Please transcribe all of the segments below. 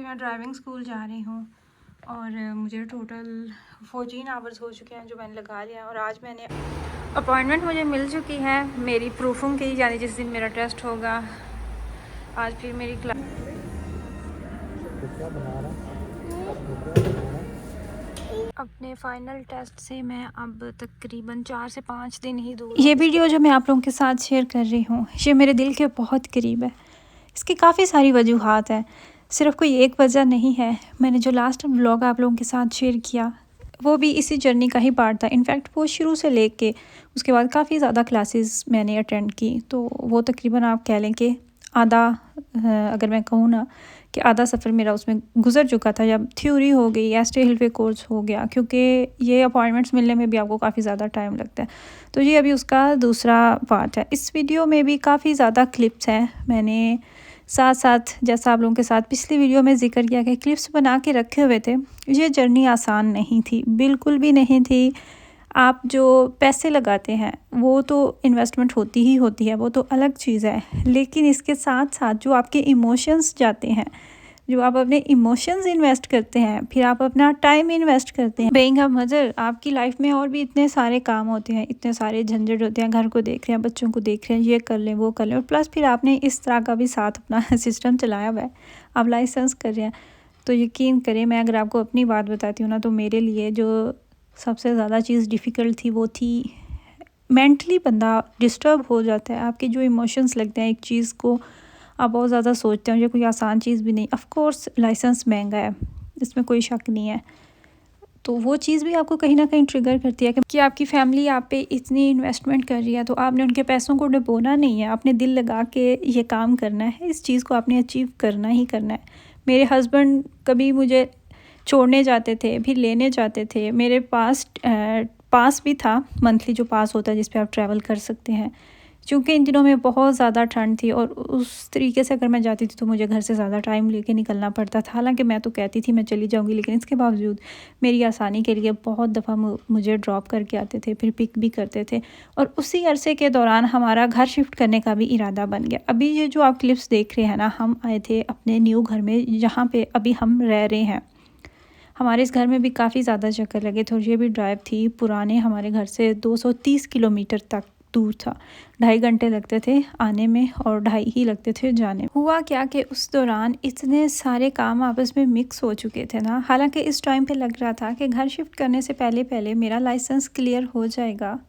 मैं driving school जा रही हूँ और मुझे टोटल 14 आवर्स हो चुके हैं जो मैंने लगा लिया है। और आज मैंने अपॉइंटमेंट मुझे मिल चुकी है मेरी प्रूफिंग की, यानी जिस दिन मेरा टेस्ट होगा। आज फिर मेरी क्लास अपने फ़ाइनल टेस्ट से मैं अब तकरीबन 4 से 5 दिन ही दूर। ये वीडियो जो मैं आप लोगों के साथ शेयर कर रही हूँ ये मेरे दिल के बहुत करीब है। इसकी काफ़ी सारी वजूहात हैं, सिर्फ कोई एक वजह नहीं है। मैंने जो लास्ट व्लॉग आप लोगों के साथ शेयर किया वो भी इसी जर्नी का ही पार्ट था। इनफैक्ट वो शुरू से लेके उसके बाद काफ़ी ज़्यादा क्लासेस मैंने अटेंड की, तो वो तकरीबन आप कह लें कि आधा, अगर मैं कहूँ ना कि आधा सफ़र मेरा उसमें गुजर चुका था। जब थ्योरी हो गई, एस्टे हिलवे कोर्स हो गया, क्योंकि ये अपॉइंटमेंट्स मिलने में भी आपको काफ़ी ज़्यादा टाइम लगता है। तो ये अभी उसका दूसरा पार्ट है। इस वीडियो में भी काफ़ी ज़्यादा क्लिप्स हैं। मैंने साथ साथ, जैसा आप लोगों के साथ पिछली वीडियो में जिक्र किया कि क्लिप्स बना के रखे हुए थे। ये जर्नी आसान नहीं थी, बिल्कुल भी नहीं थी। आप जो पैसे लगाते हैं वो तो इन्वेस्टमेंट होती ही होती है, वो तो अलग चीज़ है। लेकिन इसके साथ साथ जो आपके इमोशंस जाते हैं, जो आप अपने इमोशंस इन्वेस्ट करते हैं, फिर आप अपना टाइम इन्वेस्ट करते हैं। बीइंग अ मदर, आपकी लाइफ में और भी इतने सारे काम होते हैं, इतने सारे झंझट होते हैं। घर को देख रहे हैं, बच्चों को देख रहे हैं, ये कर लें वो कर लें, और प्लस फिर आपने इस तरह का भी साथ अपना सिस्टम चलाया हुआ है। आप लाइसेंस कर रहे हैं, तो यकीन करें, मैं अगर आपको अपनी बात बताती हूँ ना, तो मेरे लिए जो सबसे ज़्यादा चीज़ डिफ़िकल्ट थी वो थी मेंटली बंदा डिस्टर्ब हो जाता है। आपके जो इमोशंस लगते हैं एक चीज़ को आप बहुत ज़्यादा सोचते हैं। ये कोई आसान चीज़ भी नहीं। ऑफ़ कोर्स लाइसेंस महंगा है, इसमें कोई शक नहीं है। तो वो चीज़ भी आपको कहीं ना कहीं ट्रिगर करती है कि आपकी फ़ैमिली आप पे इतनी इन्वेस्टमेंट कर रही है, तो आपने उनके पैसों को डुबोना नहीं है। आपने दिल लगा के ये काम करना है, इस चीज़ को आपने अचीव करना ही करना है। मेरे हस्बैंड कभी मुझे छोड़ने जाते थे, फिर लेने जाते थे। मेरे पास भी था, मंथली जो पास होता है जिस पे आप ट्रैवल कर सकते हैं। क्योंकि इन दिनों में बहुत ज़्यादा ठंड थी और उस तरीके से अगर मैं जाती थी तो मुझे घर से ज़्यादा टाइम लेके निकलना पड़ता था। हालांकि मैं तो कहती थी मैं चली जाऊंगी, लेकिन इसके बावजूद मेरी आसानी के लिए बहुत दफ़ा मुझे ड्रॉप करके आते थे, फिर पिक भी करते थे। और उसी अरसे के दौरान हमारा घर शिफ्ट करने का भी इरादा बन गया। अभी ये जो आप क्लिप्स देख रहे हैं ना, हम आए थे अपने न्यू घर में जहाँ पर अभी हम रह रहे हैं। हमारे इस घर में भी काफ़ी ज़्यादा चक्कर लगे थे और ये भी ड्राइव थी पुराने हमारे घर से 230 किलोमीटर तक दूर था। 2.5 घंटे लगते थे आने में और 2.5 ही लगते थे जाने में। हुआ क्या कि उस दौरान इतने सारे काम आपस में मिक्स हो चुके थे ना। हालांकि इस टाइम पे लग रहा था कि घर शिफ्ट करने से पहले पहले मेरा लाइसेंस क्लियर हो जाएगा,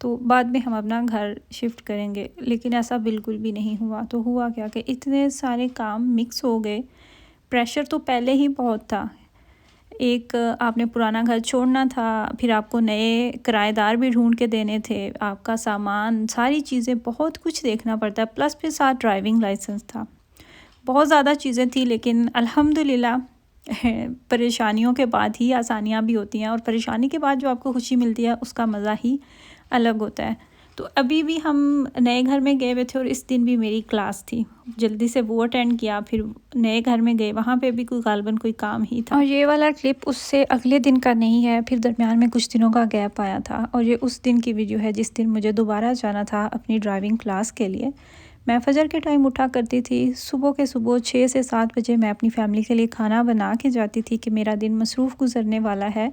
तो बाद में हम अपना घर शिफ्ट करेंगे, लेकिन ऐसा बिल्कुल भी नहीं हुआ। तो हुआ क्या कि इतने सारे काम मिक्स हो गए। प्रेशर तो पहले ही बहुत था। एक आपने पुराना घर छोड़ना था, फिर आपको नए किराएदार भी ढूंढ के देने थे, आपका सामान, सारी चीज़ें, बहुत कुछ देखना पड़ता है। प्लस फिर साथ ड्राइविंग लाइसेंस था। बहुत ज़्यादा चीज़ें थी, लेकिन अल्हम्दुलिल्लाह परेशानियों के बाद ही आसानियाँ भी होती हैं, और परेशानी के बाद जो आपको खुशी मिलती है उसका मज़ा ही अलग होता है। तो अभी भी हम नए घर में गए हुए थे और इस दिन भी मेरी क्लास थी, जल्दी से वो अटेंड किया। फिर नए घर में गए, वहाँ पे भी गालबन कोई काम ही था। और ये वाला क्लिप उससे अगले दिन का नहीं है, फिर दरमियान में कुछ दिनों का गैप आया था। और ये उस दिन की वीडियो है जिस दिन मुझे दोबारा जाना था अपनी ड्राइविंग क्लास के लिए। मैं फजर के टाइम उठा करती थी। सुबह के सुबह 6 से 7 बजे मैं अपनी फ़ैमिली के लिए खाना बना के जाती थी कि मेरा दिन मसरूफ़ गुजरने वाला है,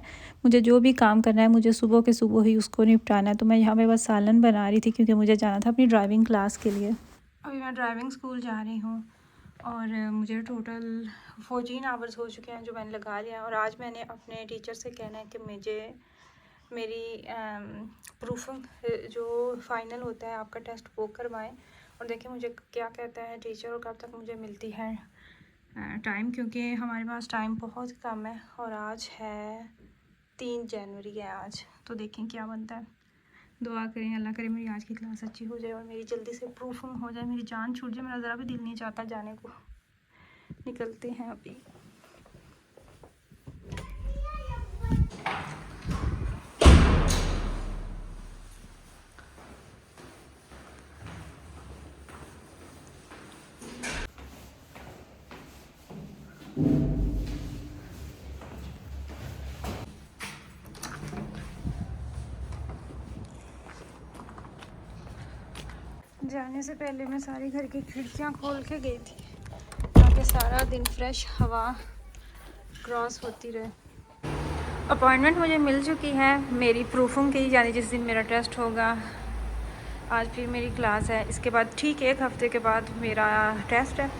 मुझे जो भी काम करना है मुझे सुबह के सुबह ही उसको निपटाना है। तो मैं यहाँ पे बस सालन बना रही थी क्योंकि मुझे जाना था अपनी ड्राइविंग क्लास के लिए। अभी मैं ड्राइविंग स्कूल जा रही हूँ और मुझे टोटल 14 आवर्स हो चुके हैं जो मैंने लगा लिया है। और आज मैंने अपने टीचर से कहना है कि मुझे मेरी प्रूफिंग जो फ़ाइनल होता है आपका टेस्ट वो करवाएं। और देखिए मुझे क्या कहता है टीचर और कब तक मुझे मिलती है टाइम, क्योंकि हमारे पास टाइम बहुत कम है। और आज है 3 जनवरी है आज, तो देखें क्या बनता है। दुआ करें, अल्लाह करे मेरी आज की क्लास अच्छी हो जाए और मेरी जल्दी से प्रूफिंग हो जाए, मेरी जान छूट जाए। मेरा ज़रा भी दिल नहीं चाहता जाने को। निकलते हैं अभी। जाने से पहले मैं सारी घर की खिड़कियां खोल के गई थी ताकि ताकि सारा दिन फ्रेश हवा क्रॉस होती रहे। अपॉइंटमेंट मुझे मिल चुकी है मेरी प्रूफिंग की, यानी जिस दिन मेरा टेस्ट होगा। आज फिर मेरी क्लास है, इसके बाद ठीक 1 हफ़्ते के बाद मेरा टेस्ट है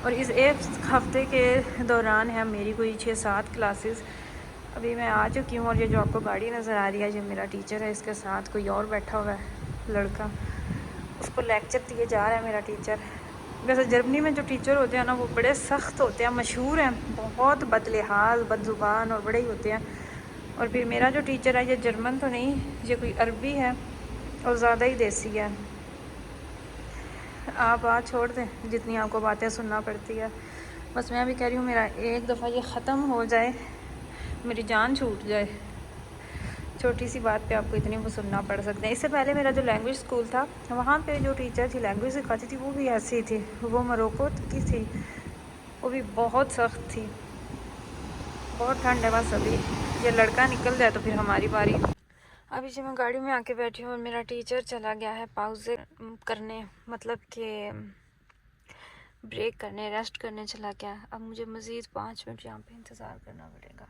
और इस 1 हफ़्ते के दौरान है मेरी कोई 6-7 क्लासेस। अभी मैं आ चुकी हूँ और ये जो आपको गाड़ी नज़र आ रही है ये मेरा टीचर है, इसके साथ कोई और बैठा हुआ है लड़का, उसको लेक्चर दिए जा रहा है मेरा टीचर। वैसे जर्मनी में जो टीचर होते हैं ना वो बड़े सख्त होते हैं, मशहूर हैं, बहुत बदलिहाज बदजुबान और बड़े ही होते हैं। और फिर मेरा जो टीचर है ये जर्मन तो नहीं, ये कोई अरबी है और ज़्यादा ही देसी है। आप बात छोड़ दें, जितनी आपको बातें सुनना पड़ती है। बस मैं भी कह रही हूँ मेरा एक दफ़ा ये ख़त्म हो जाए, मेरी जान छूट जाए। छोटी सी बात पे आपको इतनी वो सुनना पड़ सकते हैं। इससे पहले मेरा जो लैंग्वेज स्कूल था वहाँ पे जो टीचर थी लैंग्वेज सिखाती थी वो भी ऐसी ही थी, वो मोरक्को की थी, वो भी बहुत सख्त थी। बहुत ठंड है, बस अभी ये लड़का निकल जाए तो फिर हमारी बारी। अभी जब मैं गाड़ी में आके बैठी हूँ और मेरा टीचर चला गया है पाउज़े करने, मतलब कि ब्रेक करने, रेस्ट करने चला गया। अब मुझे मज़ीद 5 मिनट यहाँ पे इंतज़ार करना पड़ेगा।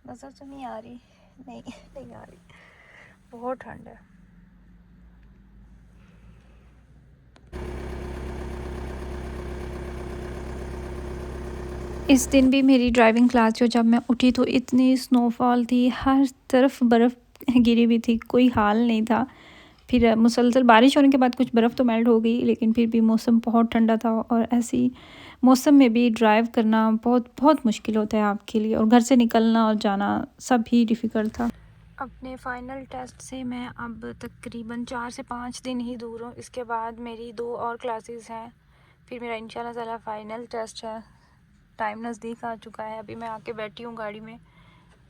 नज़र तो नहीं आ रही, नहीं आ रही, बहुत ठंड है। इस दिन भी मेरी ड्राइविंग क्लास जो जब मैं उठी तो इतनी स्नोफॉल थी, हर तरफ बर्फ़ गिरी हुई थी, कोई हाल नहीं था। फिर मुसलसल बारिश होने के बाद कुछ बर्फ़ तो मेल्ट हो गई, लेकिन फिर भी मौसम बहुत ठंडा था और ऐसी मौसम में भी ड्राइव करना बहुत बहुत मुश्किल होता है आपके लिए, और घर से निकलना और जाना सब ही डिफ़िकल्ट था। अपने फ़ाइनल टेस्ट से मैं अब तकरीबन 4 से 5 दिन ही दूर हूँ। इसके बाद मेरी 2 और क्लासेस हैं, फिर मेरा इंशाल्लाह ताला फ़ाइनल टेस्ट है। टाइम नज़दीक आ चुका है। अभी मैं आके बैठी हूँ गाड़ी में।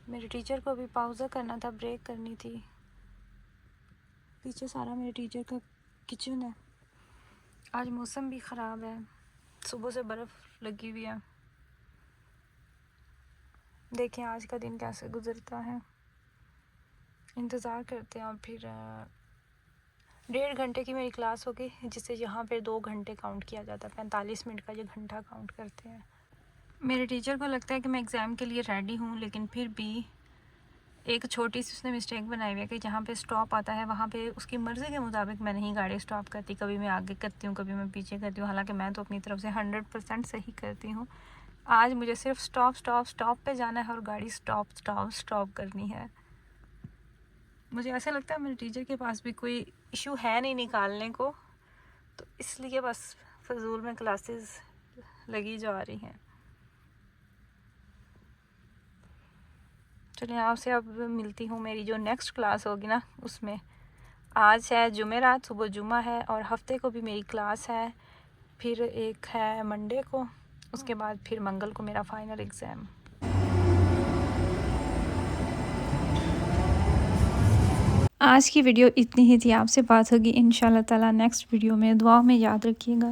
मेरे टीचर को अभी पाउज़ा करना था, ब्रेक करनी थी। पीछे सारा मेरे टीचर का किचन है। आज मौसम भी ख़राब है, सुबह से बर्फ़ लगी हुई है। देखें आज का दिन कैसे गुज़रता है, इंतज़ार करते हैं। और फिर 1.5 घंटे की मेरी क्लास होगी, जिससे यहाँ पे 2 घंटे काउंट किया जाता है। 45 मिनट का ये घंटा काउंट करते हैं। मेरे टीचर को लगता है कि मैं एग्ज़ाम के लिए रेडी हूँ, लेकिन फिर भी एक छोटी सी उसने मिस्टेक बनाई हुई है कि जहाँ पे स्टॉप आता है वहाँ पे उसकी मर्ज़ी के मुताबिक मैं नहीं गाड़ी स्टॉप करती। कभी मैं आगे करती हूँ, कभी मैं पीछे करती हूँ, हालांकि मैं तो अपनी तरफ से 100% सही करती हूँ। आज मुझे सिर्फ स्टॉप पे जाना है और गाड़ी स्टॉप करनी है। मुझे ऐसा लगता है मेरे टीचर के पास भी कोई इशू है नहीं निकालने को, तो इसलिए बस फजूल में क्लासेस लगी जा रही हैं। चलिए आपसे अब मिलती हूँ, मेरी जो नेक्स्ट क्लास होगी ना उसमें। आज है जुमेरात, सुबह जुमा है और हफ्ते को भी मेरी क्लास है, फिर एक है मंडे को, उसके बाद फिर मंगल को मेरा फाइनल एग्ज़ाम। आज की वीडियो इतनी ही थी। आपसे बात होगी इंशाल्लाह ताला नेक्स्ट वीडियो में। दुआ में याद रखिएगा।